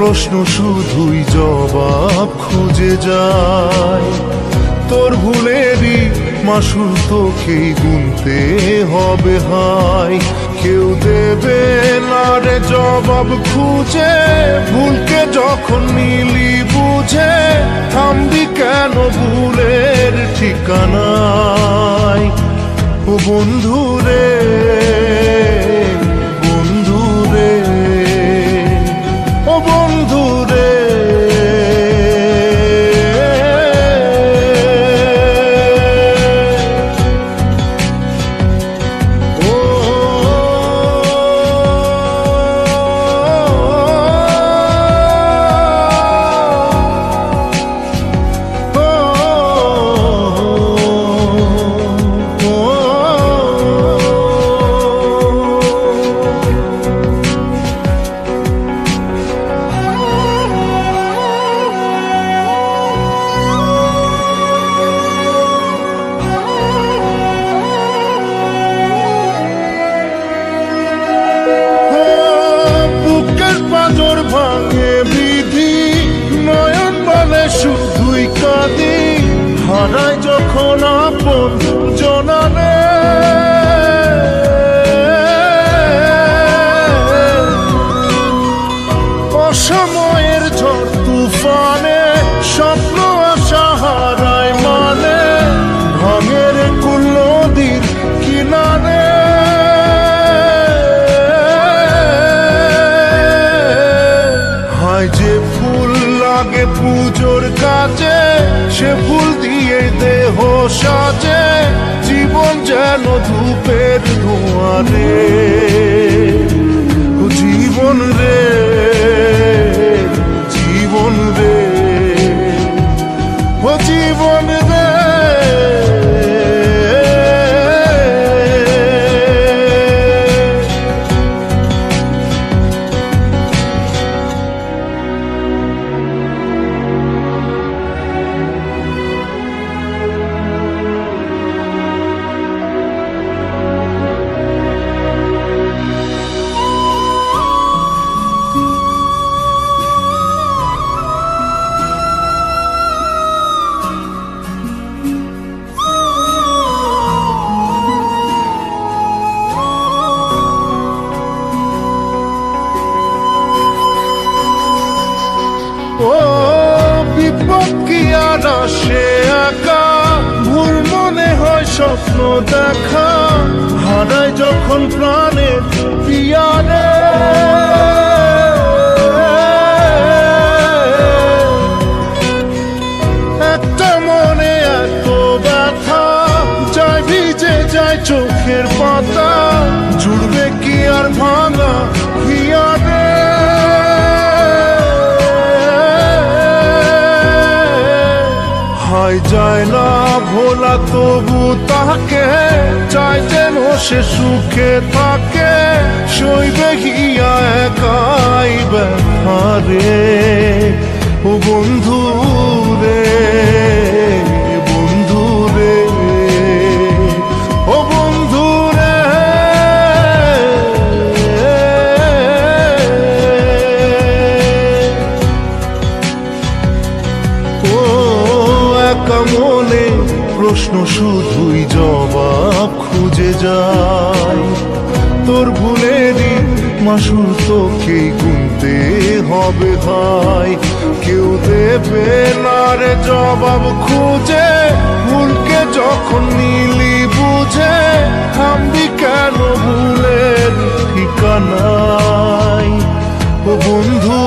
প্রশ্ন শুধুই জবাব খুঁজে যায়। তোর ভুলেরই মাসুল তোকেই গুনতে হবে হায়। কেউ দেবে না রে জবাব খুঁজে, ভুলকে যখন নিলি বুঝে থামবি কেন ভুলের ঠিকানায়। ও বন্ধু রে, বন্ধু রে, ও বন্ধু রে। পাঁজর ভাঙে বিধি, নয়ন বলে শুধুই কাঁদি, হারায় যখন আপন জনানে। অসময়ের ঝড় তুফানে স্বপ্ন আশা হারায় মানে, ভাঙের কুল নদীর কিনারে। যে ফুল লাগে পুজোর কাজে, সে ফুল দিয়ে দেহ সাজে, জীবন যেন ধূপের ধোঁয়ারে। জীবন রে, জীবন রে, ও জীবন রে। ও বিপদ কি আর আসে একা, ভুল মনে হয় স্বপ্ন দেখা, হারায় যখন প্রাণের পিয়ারে। একটা মনে এত ব্যথা, যায় ভিজে যায় চোখের পাতা, জুড়বে কি আর ভাঙা পিয়ারে। যায় না ভোলা তবু তাকে, চাই যেন সে সুখে থাকে, সইবে গিয়া একাই ব্যথা রে। ও বন্ধু রে, বন্ধু রে, ও বন্ধু রে। মনে প্রশ্ন শুধুই জবাব খুঁজে যায়। তোর ভুলেরই মাসুল তোকেই গুনতে হবে ভাই। কেউ দেবে না রে জবাব খুঁজে, ভুলকে যখন নিলি বুঝে থামবি কেন ভুলের ঠিকানায়। ও বন্ধু